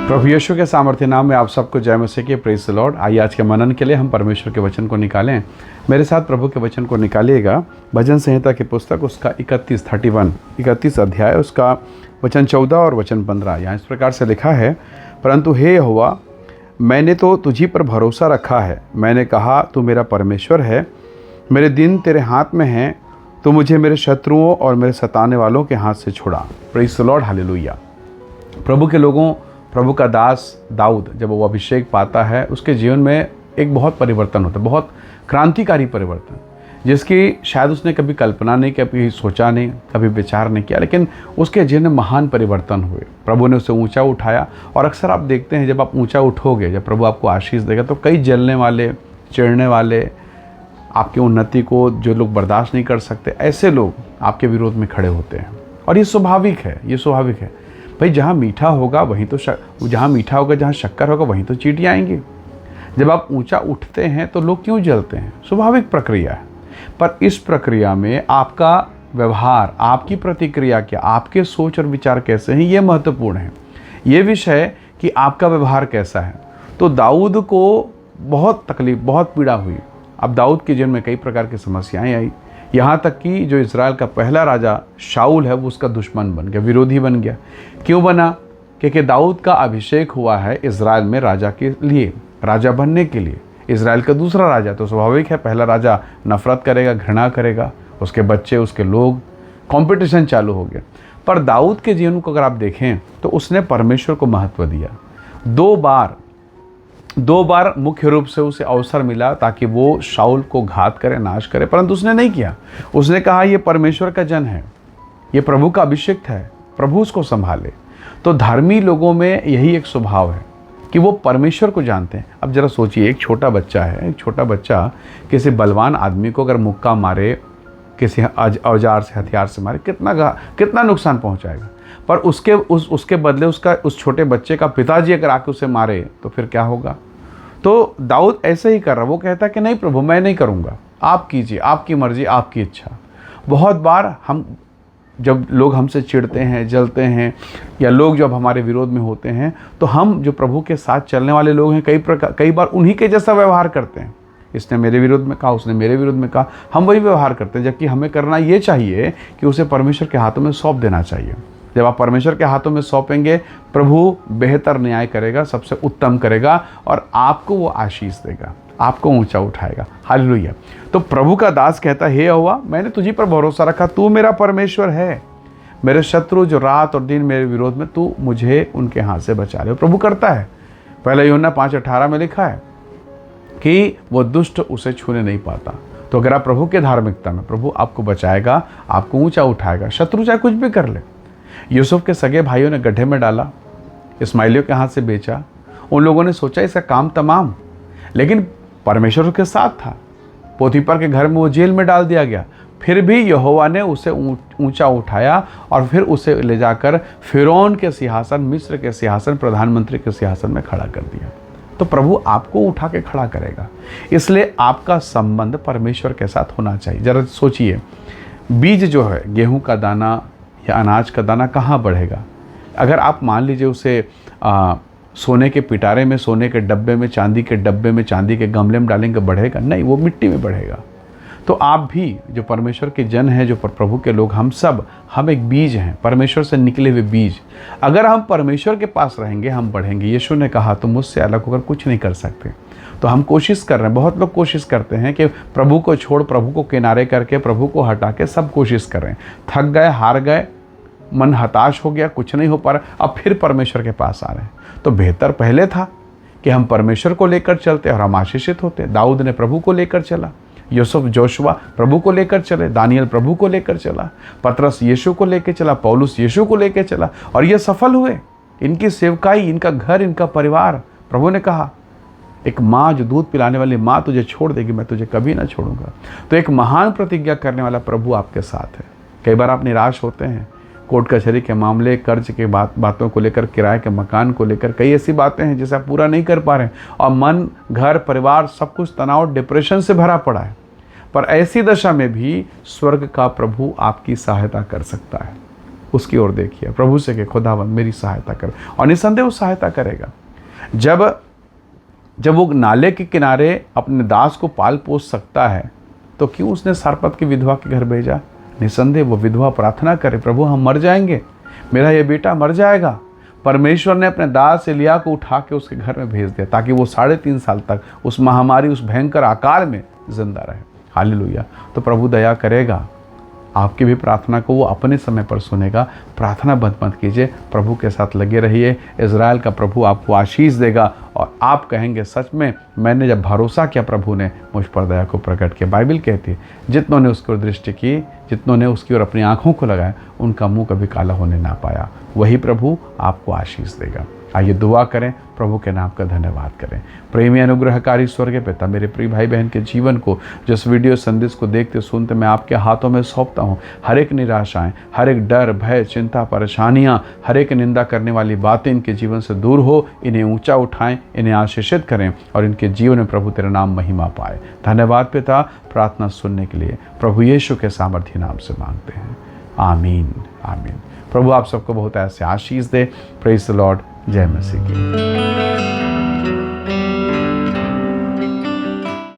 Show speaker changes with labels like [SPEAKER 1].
[SPEAKER 1] प्रभु यीशु के सामर्थ्य नाम में आप सबको जय मसीह की प्रेज द लॉर्ड। आइए आज के मनन के लिए हम परमेश्वर के वचन को निकालें। मेरे साथ प्रभु के वचन को निकालिएगा। भजन संहिता की पुस्तक उसका 31 अध्याय उसका वचन 14 और वचन 15। यहाँ इस प्रकार से लिखा है, परंतु हे यहोवा, मैंने तो तुझी पर भरोसा रखा है। मैंने कहा तू मेरा परमेश्वर है, मेरे दिन तेरे हाथ में हैं, तो मुझे मेरे शत्रुओं और मेरे सताने वालों के हाथ से छुड़ा। Praise the Lord, hallelujah. प्रभु के लोगों, प्रभु का दास दाऊद जब वो अभिषेक पाता है, उसके जीवन में एक बहुत परिवर्तन होता है, बहुत क्रांतिकारी परिवर्तन, जिसकी शायद उसने कभी कल्पना नहीं की, कभी सोचा नहीं, कभी विचार नहीं किया, लेकिन उसके जीवन में महान परिवर्तन हुए। प्रभु ने उसे ऊंचा उठाया। और अक्सर आप देखते हैं, जब आप ऊंचा उठोगे, जब प्रभु आपको आशीष देगा, तो कई जलने वाले, चिढ़ने वाले, आपकी उन्नति को जो लोग बर्दाश्त नहीं कर सकते, ऐसे लोग आपके विरोध में खड़े होते हैं। और ये स्वाभाविक है, ये स्वाभाविक है भाई। जहाँ मीठा होगा वहीं तो जहाँ मीठा होगा, जहाँ शक्कर होगा वहीं तो चींटियाँ आएंगी। जब आप ऊंचा उठते हैं तो लोग क्यों जलते हैं? स्वाभाविक प्रक्रिया है। पर इस प्रक्रिया में आपका व्यवहार, आपकी प्रतिक्रिया क्या, आपके सोच और विचार कैसे हैं, ये महत्वपूर्ण है। ये विषय कि आपका व्यवहार कैसा है। तो दाऊद को बहुत तकलीफ, बहुत पीड़ा हुई। अब दाऊद के जीवन में कई प्रकार की समस्याएं आई, यहाँ तक कि जो इज़राइल का पहला राजा शाऊल है, वो उसका दुश्मन बन गया, विरोधी बन गया। क्यों बना? क्योंकि दाऊद का अभिषेक हुआ है इज़राइल में राजा के लिए, राजा बनने के लिए। इज़राइल का दूसरा राजा, तो स्वाभाविक है पहला राजा नफरत करेगा, घृणा करेगा, उसके बच्चे, उसके लोग, कंपटीशन चालू हो गया। पर दाऊद के जीवन को अगर आप देखें तो उसने परमेश्वर को महत्व दिया। दो बार मुख्य रूप से उसे अवसर मिला ताकि वो शाऊल को घात करे, नाश करे, परंतु उसने नहीं किया। उसने कहा ये परमेश्वर का जन है, ये प्रभु का अभिषिक्त है, प्रभु उसको संभाले। तो धर्मी लोगों में यही एक स्वभाव है कि वो परमेश्वर को जानते हैं। अब जरा सोचिए, एक छोटा बच्चा है, एक छोटा बच्चा किसी बलवान आदमी को अगर मुक्का मारे, किसी औजार से, हथियार से मारे, कितना नुकसान पहुंचाएगा। पर उसके बदले उस छोटे बच्चे का पिताजी अगर आके उसे मारे तो फिर क्या होगा? तो दाऊद ऐसे ही कर रहा। वो कहता कि नहीं प्रभु, मैं नहीं करूँगा, आप कीजिए, आपकी मर्जी, आपकी इच्छा। बहुत बार जब लोग हमसे चिढ़ते हैं, जलते हैं, या लोग जब हमारे विरोध में होते हैं, तो हम जो प्रभु के साथ चलने वाले लोग हैं, कई बार उन्हीं के जैसा व्यवहार करते हैं। इसने मेरे विरोध में कहा, उसने मेरे विरोध में कहा, हम वही व्यवहार करते हैं। जबकि हमें करना ये चाहिए कि उसे परमेश्वर के हाथों में सौंप देना चाहिए। जब आप परमेश्वर के हाथों में सौंपेंगे, प्रभु बेहतर न्याय करेगा, सबसे उत्तम करेगा, और आपको वो आशीष देगा, आपको ऊंचा उठाएगा। हालेलुया। तो प्रभु का दास कहता है, हे यहोवा, मैंने तुझी पर भरोसा रखा, तू मेरा परमेश्वर है। मेरे शत्रु जो रात और दिन मेरे विरोध में, तू मुझे उनके हाथ से बचा ले। प्रभु करता है। पहले यूहन्ना 5:18 में लिखा है कि वो दुष्ट उसे छूने नहीं पाता। तो अगर आप प्रभु के धार्मिकता में, प्रभु आपको बचाएगा, आपको ऊंचा उठाएगा। शत्रु चाहे कुछ भी कर ले। यूसुफ के सगे भाइयों ने गड्ढे में डाला, इस्माइलियों के हाथ से बेचा। उन लोगों ने सोचा इसका काम तमाम, लेकिन परमेश्वर के साथ था। पोतीपर के घर में वो जेल में डाल दिया गया, फिर भी यहोवा ने उसे ऊंचा उठाया और फिर उसे ले जाकर फिरौन के सिंहासन, मिस्र के सिंहासन, प्रधानमंत्री के सिंहासन में खड़ा कर दिया। तो प्रभु आपको उठा के खड़ा करेगा। इसलिए आपका संबंध परमेश्वर के साथ होना चाहिए। जरा सोचिए, बीज जो है, गेहूं का दाना या अनाज का दाना कहाँ बढ़ेगा? अगर आप मान लीजिए उसे सोने के पिटारे में, सोने के डब्बे में, चांदी के डब्बे में, चांदी के गमले में डालेंगे, बढ़ेगा? नहीं, वो मिट्टी में बढ़ेगा। तो आप भी जो परमेश्वर के जन हैं, जो प्रभु के लोग, हम एक बीज हैं, परमेश्वर से निकले हुए बीज। अगर हम परमेश्वर के पास रहेंगे, हम बढ़ेंगे। यीशु ने कहा तुम मुझसे अलग होकर कुछ नहीं कर सकते। तो हम कोशिश कर रहे हैं, बहुत लोग कोशिश करते हैं कि प्रभु को छोड़, प्रभु को किनारे करके, प्रभु को हटा के सब कोशिश कर रहे हैं। थक गए, हार गए, मन हताश हो गया, कुछ नहीं हो पा रहा, अब फिर परमेश्वर के पास आ रहे हैं। तो बेहतर पहले था कि हम परमेश्वर को लेकर चलते और हम आशीषित होते। दाऊद ने प्रभु को लेकर चला, यूसुफ, जोशुआ प्रभु को लेकर चले, दानियल प्रभु को लेकर चला, पतरस यीशु को लेकर चला, पौलुस यीशु को लेकर चला, और ये सफल हुए। इनकी सेवकाई, इनका घर, इनका परिवार, प्रभु ने कहा एक माँ जो दूध पिलाने वाली माँ तुझे छोड़ देगी, मैं तुझे कभी ना छोड़ूंगा। तो एक महान प्रतिज्ञा करने वाला प्रभु आपके साथ है। कई बार आप निराश होते हैं, कोर्ट कचहरी के मामले, कर्ज के बातों को लेकर, किराए के मकान को लेकर, कई ऐसी बातें हैं जिसे आप पूरा नहीं कर पा रहे हैं, और मन, घर, परिवार सब कुछ तनाव, डिप्रेशन से भरा पड़ा है। पर ऐसी दशा में भी स्वर्ग का प्रभु आपकी सहायता कर सकता है। उसकी ओर देखिए, प्रभु से कि खुदावंद मेरी सहायता कर, और निसंदेह वो सहायता करेगा। जब वो नाले के किनारे अपने दास को पाल पोस सकता है तो क्यों उसने सारपत की विधवा के घर भेजा? निसंदेह वो विधवा प्रार्थना करे, प्रभु हम मर जाएंगे, मेरा ये बेटा मर जाएगा। परमेश्वर ने अपने दास एलिया को उठा के उसके घर में भेज दिया ताकि वो 3.5 साल तक उस महामारी, उस भयंकर अकाल में जिंदा रहे। हालेलुया। तो प्रभु दया करेगा, आपकी भी प्रार्थना को वो अपने समय पर सुनेगा। प्रार्थना बंद मत कीजिए, प्रभु के साथ लगे रहिए। इज़राइल का प्रभु आपको आशीष देगा और आप कहेंगे सच में मैंने जब भरोसा किया प्रभु ने मुझ पर दया को प्रकट किया। बाइबल कहती है जितनों ने उसकी ओर दृष्टि की, जितनों ने उसकी ओर अपनी आँखों को लगाया, उनका मुँह कभी काला होने ना पाया। वही प्रभु आपको आशीष देगा। आइए दुआ करें, प्रभु के नाम का धन्यवाद करें। प्रेमी अनुग्रहकारी स्वर्गीय पिता, मेरे प्रिय भाई बहन के जीवन को, जिस वीडियो संदेश को देखते सुनते मैं आपके हाथों में सौंपता हूँ। हर एक निराशाएं, हर एक डर, भय, चिंता, परेशानियाँ, हर एक निंदा करने वाली बातें इनके जीवन से दूर हो, इन्हें ऊंचा उठाएं, इन्हें आशीषित करें और इनके जीवन में प्रभु तेरा नाम महिमा पाए। धन्यवाद पिता, प्रार्थना सुनने के लिए प्रभु यीशु के सामर्थ्य नाम से मांगते हैं, आमीन आमीन। प्रभु आप सबको बहुत ऐसे आशीष दे। Praise the Lord. जय मसीह की।